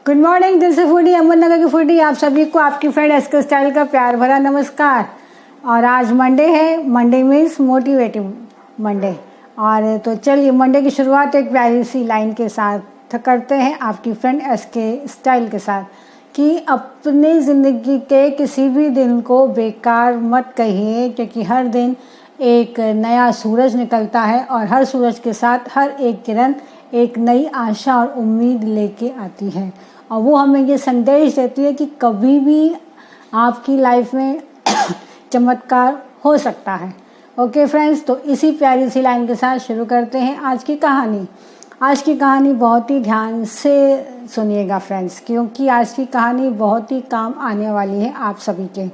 Good morning, this is foodie Ahmednagar की foodie. आप सभी को आपकी फ्रेंड एसके स्टाइल का प्यार भरा नमस्कार। और आज मंडे है, मंडे मीन्स मोटिवेटिव मंडे। और तो चलिए मंडे की शुरुआत एक प्यारी सी लाइन के साथ करते हैं आपकी फ्रेंड एसके स्टाइल के साथ कि अपनी ज़िंदगी के किसी भी दिन को बेकार मत कहिए, क्योंकि हर दिन एक नया सूरज निकलता है और हर सूरज के साथ हर एक किरण एक नई आशा और उम्मीद लेके आती है। और वो हमें ये संदेश देती है कि कभी भी आपकी लाइफ में चमत्कार हो सकता है। ओके फ्रेंड्स, तो इसी प्यारी सी लाइन के साथ शुरू करते हैं आज की कहानी। आज की कहानी बहुत ही ध्यान से सुनिएगा फ्रेंड्स, क्योंकि आज की कहानी बहुत ही काम आने वाली है आप सभी के।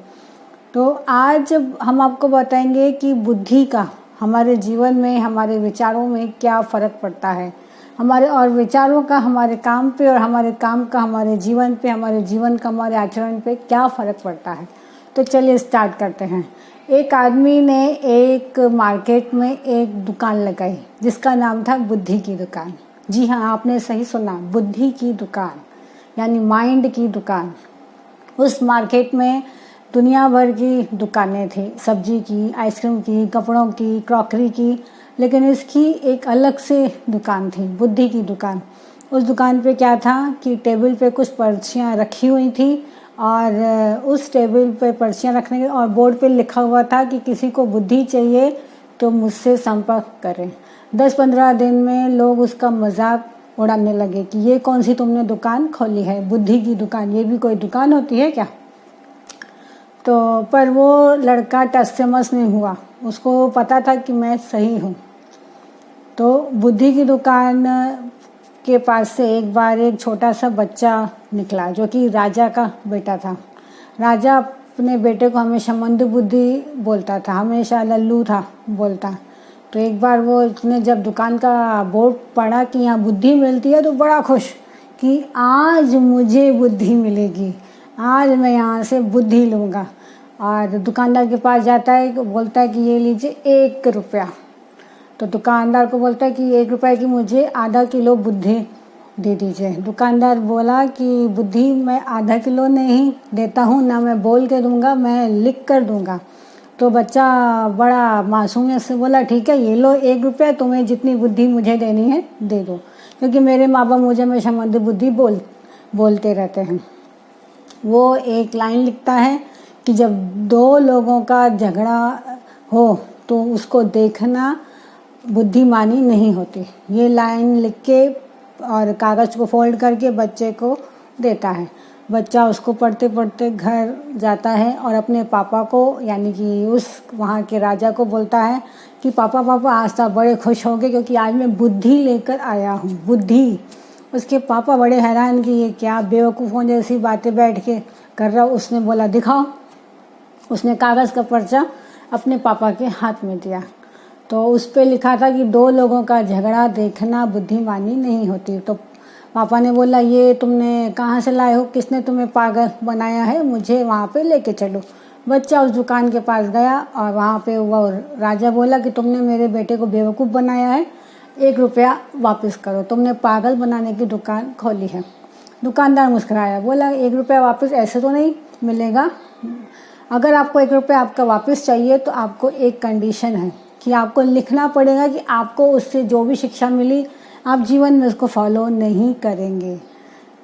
तो आज हम आपको बताएंगे कि बुद्धि का हमारे जीवन में, हमारे विचारों में क्या फ़र्क पड़ता है, हमारे और विचारों का हमारे काम पे और हमारे काम का हमारे जीवन पे, हमारे जीवन का हमारे आचरण पे क्या फ़र्क पड़ता है। तो चलिए स्टार्ट करते हैं। एक आदमी ने एक मार्केट में एक दुकान लगाई जिसका नाम था बुद्धि की दुकान। जी हाँ, आपने सही सुना, बुद्धि की दुकान यानी माइंड की दुकान। उस मार्केट में दुनिया भर की दुकानें थी, सब्जी की, आइसक्रीम की, कपड़ों की, क्रॉकरी की, लेकिन इसकी एक अलग से दुकान थी, बुद्धि की दुकान। उस दुकान पे क्या था कि टेबल पे कुछ पर्चियाँ रखी हुई थी और उस टेबल पे पर्चियाँ रखने के और बोर्ड पे लिखा हुआ था कि किसी को बुद्धि चाहिए तो मुझसे संपर्क करें। 10-15 दिन में लोग उसका मजाक उड़ाने लगे कि ये कौन सी तुमने दुकान खोली है, बुद्धि की दुकान, ये भी कोई दुकान होती है क्या। तो पर वो लड़का टस से मस नहीं हुआ, उसको पता था कि मैं सही हूँ। तो बुद्धि की दुकान के पास से एक बार एक छोटा सा बच्चा निकला जो कि राजा का बेटा था। राजा अपने बेटे को हमेशा मंद बुद्धि बोलता था, हमेशा लल्लू था बोलता। तो एक बार वो उसने जब दुकान का बोर्ड पढ़ा कि यहाँ बुद्धि मिलती है तो बड़ा खुश कि आज मुझे बुद्धि मिलेगी, आज मैं यहाँ से बुद्धि लूँगा। और दुकानदार के पास जाता है, बोलता है कि ये लीजिए 1 रुपया। तो दुकानदार को बोलता है कि 1 रुपये की मुझे आधा किलो बुद्धि दे दीजिए। दुकानदार बोला कि बुद्धि मैं आधा किलो नहीं देता हूँ, ना मैं बोल के दूँगा, मैं लिख कर दूँगा। तो बच्चा बड़ा मासूमियत से बोला ठीक है, ये लो 1 रुपया, तुम्हें जितनी बुद्धि मुझे देनी है दे दो, क्योंकि मेरे माँ बाप मुझे हमेशा मंद बुद्धि बोलते रहते हैं। वो एक लाइन लिखता है कि जब 2 लोगों का झगड़ा हो तो उसको देखना बुद्धिमानी नहीं होती। ये लाइन लिख के और कागज़ को फोल्ड करके बच्चे को देता है। बच्चा उसको पढ़ते पढ़ते घर जाता है और अपने पापा को यानी कि उस वहाँ के राजा को बोलता है कि पापा पापा आज तो बड़े खुश हो गए क्योंकि आज मैं बुद्धि लेकर आया हूँ, बुद्धि। उसके पापा बड़े हैरान कि ये क्या बेवकूफ़ों जैसी बातें बैठ के कर रहा। उसने बोला दिखाओ। उसने कागज़ का पर्चा अपने पापा के हाथ में दिया। तो उस पे लिखा था कि 2 लोगों का झगड़ा देखना बुद्धिमानी नहीं होती। तो पापा ने बोला ये तुमने कहाँ से लाए हो, किसने तुम्हें पागल बनाया है, मुझे वहाँ पे लेके चलो। बच्चा उस दुकान के पास गया और वहाँ पे वो राजा बोला कि तुमने मेरे बेटे को बेवकूफ़ बनाया है, 1 रुपया वापस करो, तुमने पागल बनाने की दुकान खोली है। दुकानदार मुस्कुराया, बोला 1 रुपया वापस ऐसे तो नहीं मिलेगा, अगर आपको 1 रुपया आपका वापस चाहिए तो आपको एक कंडीशन है कि आपको लिखना पड़ेगा कि आपको उससे जो भी शिक्षा मिली आप जीवन में उसको फॉलो नहीं करेंगे,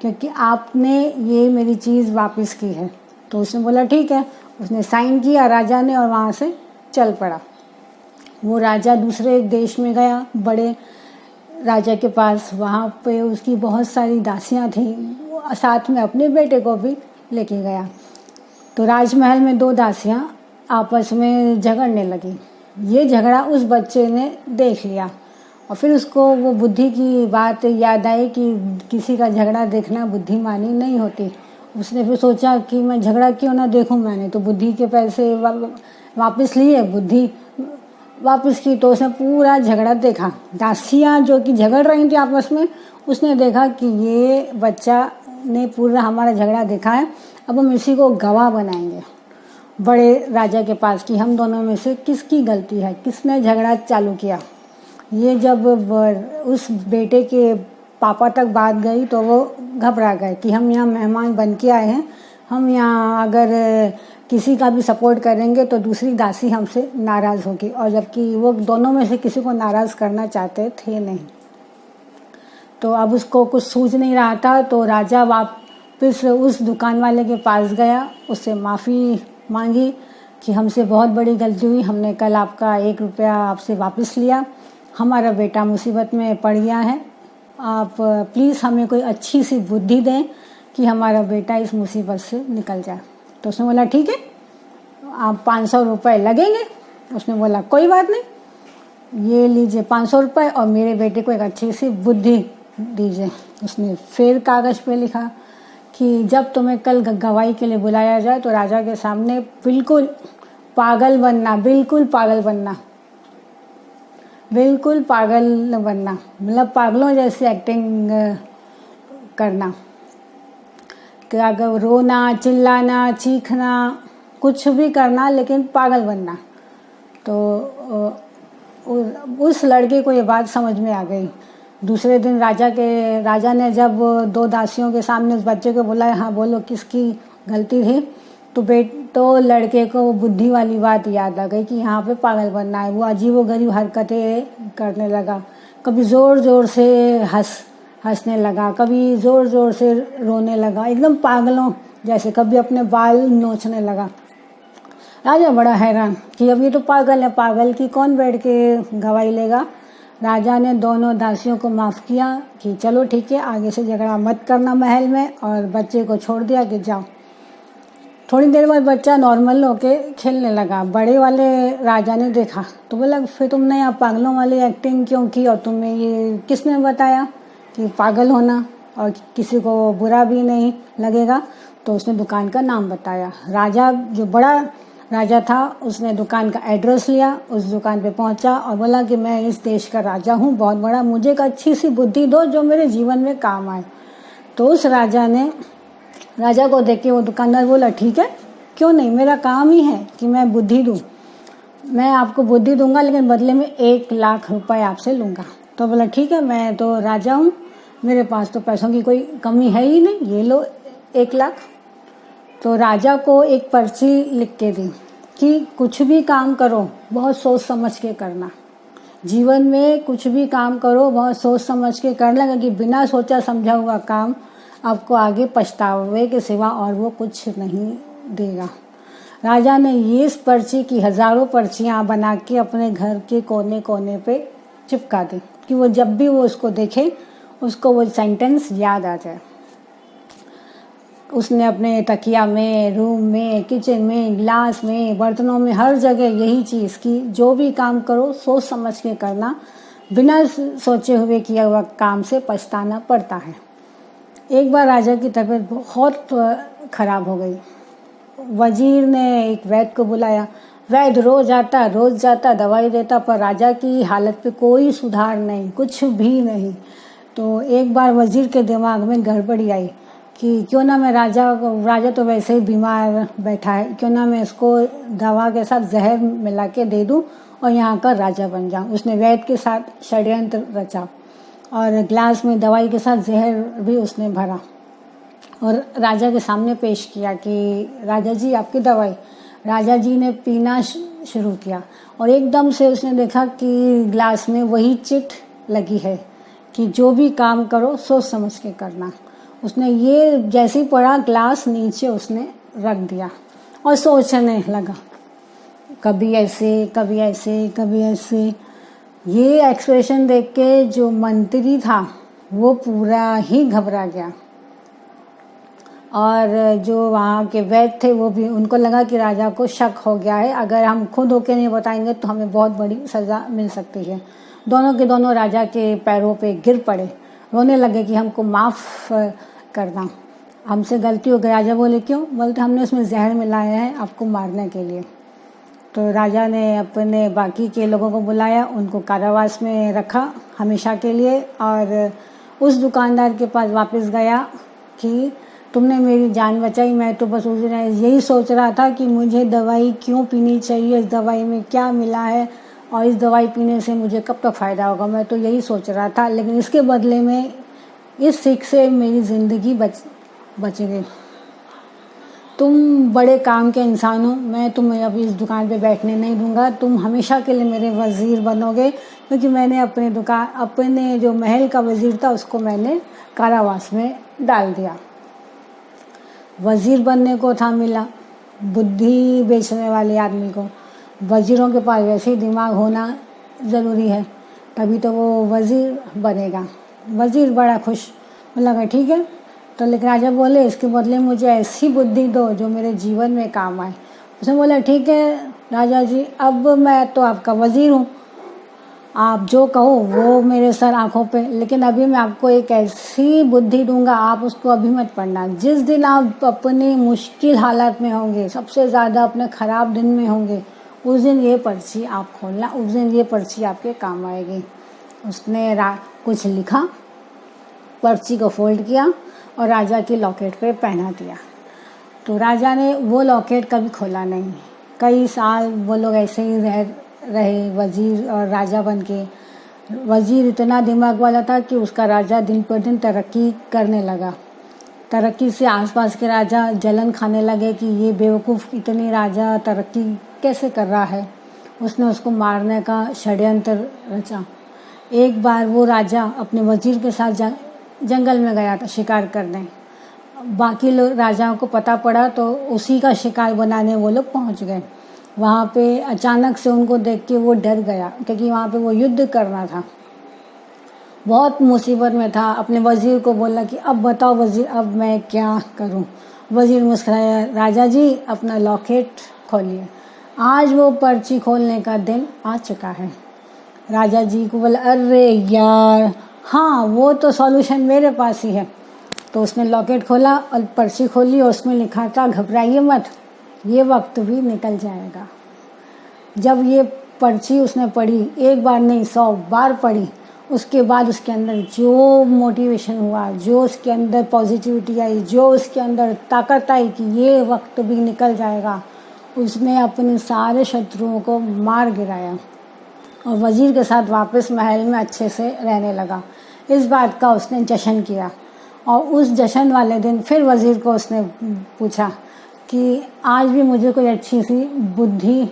क्योंकि आपने ये मेरी चीज़ वापस की है। तो उसने बोला ठीक है। उसने साइन किया राजा ने और वहाँ से चल पड़ा। वो राजा दूसरे देश में गया, बड़े राजा के पास। वहाँ पे उसकी बहुत सारी दासियाँ थीं, वो साथ में अपने बेटे को भी लेके गया। तो राजमहल में 2 दासियाँ आपस में झगड़ने लगी। ये झगड़ा उस बच्चे ने देख लिया और फिर उसको वो बुद्धि की बात याद आई कि किसी का झगड़ा देखना बुद्धिमानी नहीं होती। उसने फिर सोचा कि मैं झगड़ा क्यों ना देखूं, मैंने तो बुद्धि के पैसे वापस लिए, बुद्धि वापस की। तो उसने पूरा झगड़ा देखा। दासियाँ जो कि झगड़ रही थी आपस में, उसने देखा कि ये बच्चा ने पूरा हमारा झगड़ा देखा है, अब हम इसी को गवाह बनाएंगे बड़े राजा के पास कि हम दोनों में से किसकी गलती है, किसने झगड़ा चालू किया। ये जब उस बेटे के पापा तक बात गई तो वो घबरा गए कि हम यहाँ मेहमान बन के आए हैं, हम यहाँ अगर किसी का भी सपोर्ट करेंगे तो दूसरी दासी हमसे नाराज़ होगी, और जबकि वो दोनों में से किसी को नाराज़ करना चाहते थे नहीं। तो अब उसको कुछ सूझ नहीं रहा था, तो राजा वापस उस दुकान वाले के पास गया, उससे माफ़ी मांगी कि हमसे बहुत बड़ी गलती हुई, हमने कल आपका 1 रुपया आपसे वापस लिया, हमारा बेटा मुसीबत में पड़ गया है, आप प्लीज़ हमें कोई अच्छी सी बुद्धि दें कि हमारा बेटा इस मुसीबत से निकल जाए। तो उसने बोला ठीक है, आप 500 रुपये लगेंगे। उसने बोला कोई बात नहीं, ये लीजिए 500 रुपये और मेरे बेटे को एक अच्छी सी बुद्धि दीजिए। उसने फिर कागज़ पे लिखा कि जब तुम्हें कल गवाही के लिए बुलाया जाए तो राजा के सामने बिल्कुल पागल बनना, बिल्कुल पागल बनना, बिल्कुल पागल बनना, मतलब पागलों जैसी एक्टिंग करना, कि अगर रोना, चिल्लाना, चीखना, कुछ भी करना, लेकिन पागल बनना। तो उस लड़के को ये बात समझ में आ गई। दूसरे दिन राजा ने जब 2 दासियों के सामने उस बच्चे को बुलाया, हाँ बोलो किसकी गलती थी, तो लड़के को वो बुद्धि वाली बात याद आ गई कि यहाँ पे पागल बनना है। वो अजीबोगरीब हरकतें करने लगा, कभी ज़ोर ज़ोर से हंसने लगा, कभी ज़ोर ज़ोर से रोने लगा, एकदम पागलों जैसे, कभी अपने बाल नोचने लगा। राजा बड़ा हैरान कि अब ये तो पागल है, पागल की कौन बैठ के गवाही लेगा। राजा ने दोनों दासियों को माफ़ किया कि चलो ठीक है, आगे से झगड़ा मत करना महल में, और बच्चे को छोड़ दिया कि जाओ। थोड़ी देर बाद बच्चा नॉर्मल होके खेलने लगा। बड़े वाले राजा ने देखा तो बोला फिर तुमने यहाँ पागलों वाली एक्टिंग क्यों की, और तुम्हें ये किसने बताया कि पागल होना, और किसी को बुरा भी नहीं लगेगा। तो उसने दुकान का नाम बताया। राजा, जो बड़ा राजा था, उसने दुकान का एड्रेस लिया, उस दुकान पे पहुंचा और बोला कि मैं इस देश का राजा हूँ, बहुत बड़ा, मुझे एक अच्छी सी बुद्धि दो जो मेरे जीवन में काम आए। तो उस राजा को देख के वो दुकानदार बोला ठीक है, क्यों नहीं, मेरा काम ही है कि मैं बुद्धि दूँ, मैं आपको बुद्धि दूंगा, लेकिन बदले में 1 लाख रुपए आपसे लूँगा। तो बोला ठीक है, मैं तो राजा हूँ, मेरे पास तो पैसों की कोई कमी है ही नहीं, ये लो 1 लाख। तो राजा को एक पर्ची लिख के दी कि कुछ भी काम करो बहुत सोच समझ के करना, जीवन में कुछ भी काम करो बहुत सोच समझ के करना, क्योंकि बिना सोचा समझा हुआ काम आपको आगे पछतावे के सिवा और वो कुछ नहीं देगा। राजा ने ये इस पर्ची की हज़ारों पर्चियाँ बना के अपने घर के कोने कोने पे चिपका दी कि वो जब भी वो उसको देखे उसको वो सेंटेंस याद आ जाए। उसने अपने तकिया में, रूम में, किचन में, गिलास में, बर्तनों में, हर जगह यही चीज़ कि जो भी काम करो सोच समझ के करना, बिना सोचे हुए किया हुआ काम से पछताना पड़ता है। एक बार राजा की तबीयत बहुत खराब हो गई। वजीर ने एक वैद्य को बुलाया। वैद्य रोज जाता दवाई देता, पर राजा की हालत पे कोई सुधार नहीं, कुछ भी नहीं। तो एक बार वजीर के दिमाग में गड़बड़ी आई कि क्यों ना मैं राजा तो वैसे ही बीमार बैठा है, क्यों ना मैं इसको दवा के साथ जहर मिला के दे दूं और यहाँ का राजा बन जाऊं। उसने वैद्य के साथ षड्यंत्र रचा और ग्लास में दवाई के साथ जहर भी उसने भरा और राजा के सामने पेश किया कि राजा जी आपकी दवाई। राजा जी ने पीना शुरू किया और एकदम से उसने देखा कि ग्लास में वही चिट लगी है कि जो भी काम करो सोच समझ के करना। उसने ये जैसे ही पढ़ा, ग्लास नीचे उसने रख दिया और सोचने लगा, कभी ऐसे कभी ऐसे कभी ऐसे। ये एक्सप्रेशन देख के जो मंत्री था वो पूरा ही घबरा गया और जो वहाँ के वैद्य थे वो भी, उनको लगा कि राजा को शक हो गया है, अगर हम खुद होके नहीं बताएंगे तो हमें बहुत बड़ी सज़ा मिल सकती है। दोनों के दोनों राजा के पैरों पे गिर पड़े, रोने लगे कि हमको माफ़ करना, हमसे गलती हो गई। राजा बोले क्यों? बोलते हमने उसमें जहर मिलाया है आपको मारने के लिए। तो राजा ने अपने बाकी के लोगों को बुलाया, उनको कारावास में रखा हमेशा के लिए और उस दुकानदार के पास वापस गया कि तुमने मेरी जान बचाई, मैं तो बस उस दिन यही सोच रहा था कि मुझे दवाई क्यों पीनी चाहिए, इस दवाई में क्या मिला है और इस दवाई पीने से मुझे कब तक फ़ायदा होगा, मैं तो यही सोच रहा था, लेकिन इसके बदले में इस सीख से मेरी ज़िंदगी बच गई। तुम बड़े काम के इंसान हो, मैं तुम्हें अब इस दुकान पे बैठने नहीं दूंगा, तुम हमेशा के लिए मेरे वज़ीर बनोगे, क्योंकि मैंने अपने जो महल का वज़ीर था उसको मैंने कारावास में डाल दिया। वज़ीर बनने को था मिला, बुद्धि बेचने वाले आदमी को। वज़ीरों के पास वैसे ही दिमाग होना ज़रूरी है, तभी तो वो वज़ीर बनेगा। वज़ीर बड़ा खुश, लगा ठीक है। तो लेकिन राजा बोले इसके बदले मुझे ऐसी बुद्धि दो जो मेरे जीवन में काम आए। उसने बोला ठीक है राजा जी, अब मैं तो आपका वज़ीर हूँ, आप जो कहो वो मेरे सर आँखों पे, लेकिन अभी मैं आपको एक ऐसी बुद्धि दूंगा, आप उसको अभी मत पढ़ना। जिस दिन आप अपनी मुश्किल हालात में होंगे, सबसे ज़्यादा अपने ख़राब दिन में होंगे, उस दिन ये पर्ची आप खोलना, उस दिन ये पर्ची आपके काम आएगी। उसने कुछ लिखा, पर्ची को फोल्ड किया और राजा की लॉकेट पे पहना दिया। तो राजा ने वो लॉकेट कभी खोला नहीं। कई साल वो लोग ऐसे ही रहे वज़ीर और राजा बन के। वज़ीर इतना दिमाग वाला था कि उसका राजा दिन पर दिन तरक्की करने लगा। तरक्की से आसपास के राजा जलन खाने लगे कि ये बेवकूफ़ इतनी राजा तरक्की कैसे कर रहा है। उसने उसको मारने का षड्यंत्र रचा। एक बार वो राजा अपने वज़ीर के साथ जंगल में गया था शिकार करने। बाकी लोग राजाओं को पता पड़ा तो उसी का शिकार बनाने वो लोग पहुंच गए। वहाँ पे अचानक से उनको देख के वो डर गया, क्योंकि वहाँ पे वो युद्ध करना था। बहुत मुसीबत में था। अपने वज़ीर को बोला कि अब बताओ वज़ीर, अब मैं क्या करूँ। वज़ीर मुस्कुराया, राजा जी अपना लॉकेट खोलिए। आज वो पर्ची खोलने का दिन आ चुका है। राजा जी को बोला अरे यार, हाँ वो तो सॉल्यूशन मेरे पास ही है। तो उसने लॉकेट खोला और पर्ची खोली और उसमें लिखा था घबराइए मत, ये वक्त भी निकल जाएगा। जब ये पर्ची उसने पढ़ी, एक बार नहीं 100 बार पढ़ी, उसके बाद उसके अंदर जो मोटिवेशन हुआ, जो उसके अंदर पॉजिटिविटी आई, जो उसके अंदर ताकत आई कि ये वक्त भी निकल जाएगा, उसने अपने सारे शत्रुओं को मार गिराया और वज़ीर के साथ वापस महल में अच्छे से रहने लगा। इस बात का उसने जश्न किया और उस जश्न वाले दिन फिर वज़ीर को उसने पूछा कि आज भी मुझे कोई अच्छी सी बुद्धि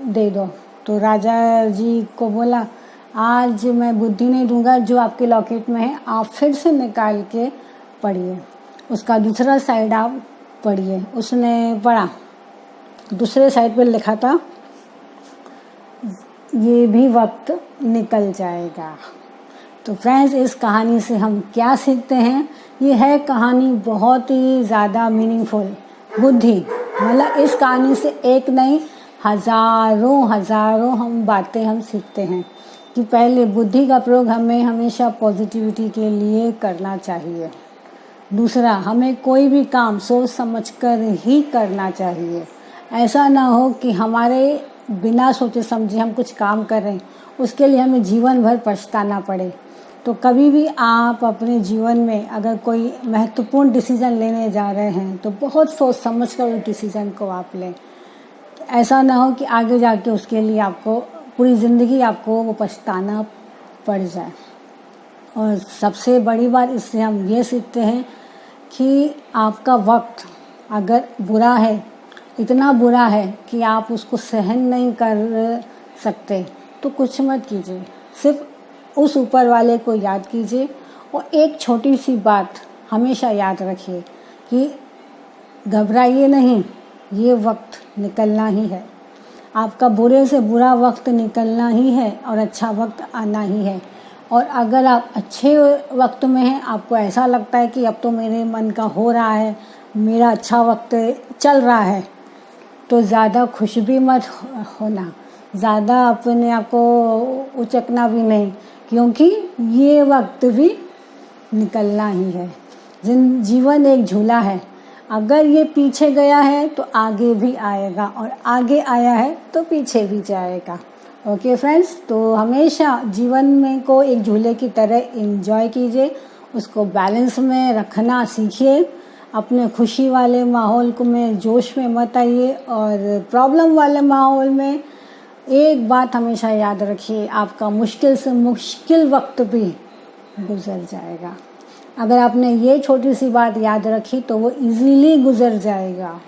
दे दो। तो राजा जी को बोला आज मैं बुद्धि नहीं दूंगा, जो आपके लॉकेट में है आप फिर से निकाल के पढ़िए, उसका दूसरा साइड आप पढ़िए। उसने पढ़ा, दूसरे साइड पर लिखा था ये भी वक्त निकल जाएगा। तो फ्रेंड्स, इस कहानी से हम क्या सीखते हैं? ये है कहानी बहुत ही ज़्यादा मीनिंगफुल। बुद्धि मतलब इस कहानी से एक नहीं हज़ारों हम बातें हम सीखते हैं कि पहले बुद्धि का प्रयोग हमें हमेशा पॉजिटिविटी के लिए करना चाहिए। दूसरा, हमें कोई भी काम सोच समझ कर ही करना चाहिए। ऐसा ना हो कि हमारे बिना सोचे समझे हम कुछ काम कर रहे हैं, उसके लिए हमें जीवन भर पछताना पड़े। तो कभी भी आप अपने जीवन में अगर कोई महत्वपूर्ण डिसीज़न लेने जा रहे हैं तो बहुत सोच समझ कर उस डिसीज़न को आप लें। ऐसा ना हो कि आगे जाके उसके लिए आपको पूरी ज़िंदगी आपको वो पछताना पड़ जाए। और सबसे बड़ी बात इससे हम ये सीखते हैं कि आपका वक्त अगर बुरा है, इतना बुरा है कि आप उसको सहन नहीं कर सकते, तो कुछ मत कीजिए, सिर्फ उस ऊपर वाले को याद कीजिए। और एक छोटी सी बात हमेशा याद रखिए कि घबराइए नहीं, ये वक्त निकलना ही है। आपका बुरे से बुरा वक्त निकलना ही है और अच्छा वक्त आना ही है। और अगर आप अच्छे वक्त में हैं, आपको ऐसा लगता है कि अब तो मेरे मन का हो रहा है, मेरा अच्छा वक्त चल रहा है, तो ज़्यादा खुश भी मत होना, ज़्यादा अपने आप को उचकना भी नहीं, क्योंकि ये वक्त भी निकलना ही है। जीवन एक झूला है, अगर ये पीछे गया है तो आगे भी आएगा और आगे आया है तो पीछे भी जाएगा। ओके फ्रेंड्स, तो हमेशा जीवन में को एक झूले की तरह एंजॉय कीजिए, उसको बैलेंस में रखना सीखिए। अपने खुशी वाले माहौल को में जोश में मत आइए और प्रॉब्लम वाले माहौल में एक बात हमेशा याद रखिए, आपका मुश्किल से मुश्किल वक्त भी गुजर जाएगा। अगर आपने ये छोटी सी बात याद रखी तो वो इजीली गुजर जाएगा।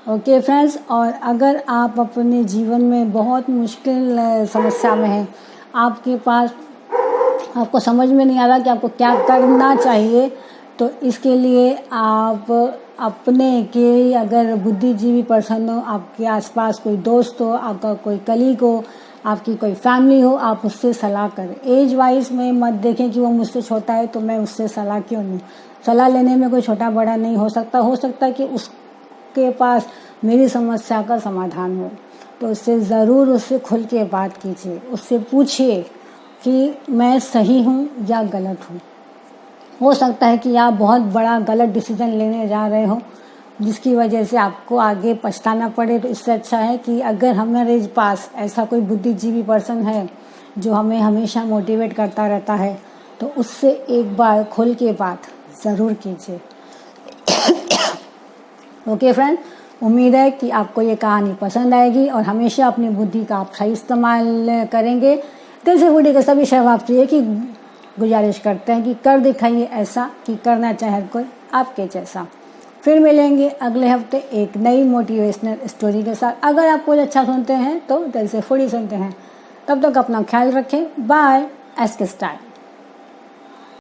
ओके फ्रेंड्स, और अगर आप अपने जीवन में बहुत मुश्किल समस्या में हैं, आपके पास आपको समझ में नहीं आ रहा कि आपको क्या करना चाहिए, तो इसके लिए आप अपने के अगर बुद्धिजीवी पर्सन हो, आपके आसपास कोई दोस्त हो, आपका कोई कलीग हो, आपकी कोई फैमिली हो, आप उससे सलाह करें। एज वाइज में मत देखें कि वो मुझसे छोटा है तो मैं उससे सलाह क्यों नहीं। सलाह लेने में कोई छोटा बड़ा नहीं हो सकता कि उसके पास मेरी समस्या का समाधान हो, तो उससे ज़रूर उससे खुल के बात कीजिए, उससे पूछिए कि मैं सही हूँ या गलत हूँ। हो सकता है कि आप बहुत बड़ा गलत डिसीजन लेने जा रहे हो जिसकी वजह से आपको आगे पछताना पड़े, तो इससे अच्छा है कि अगर हमारे पास ऐसा कोई बुद्धिजीवी पर्सन है जो हमें हमेशा मोटिवेट करता रहता है, तो उससे एक बार खुल के बात ज़रूर कीजिए। ओके फ्रेंड, उम्मीद है कि आपको ये कहानी पसंद आएगी और हमेशा अपनी बुद्धि का आप सही इस्तेमाल करेंगे। दिल से बुद्धि के सभी शहर आपसे ये कि गुजारिश करते हैं कि कर दिखाइए ऐसा कि करना चाहे कोई आपके जैसा। फिर मिलेंगे अगले हफ्ते एक नई मोटिवेशनल स्टोरी के साथ। अगर आप कुछ अच्छा सुनते हैं तो दिल से फुड़ी सुनते हैं। तब तक अपना ख्याल रखें। बाय। SK style.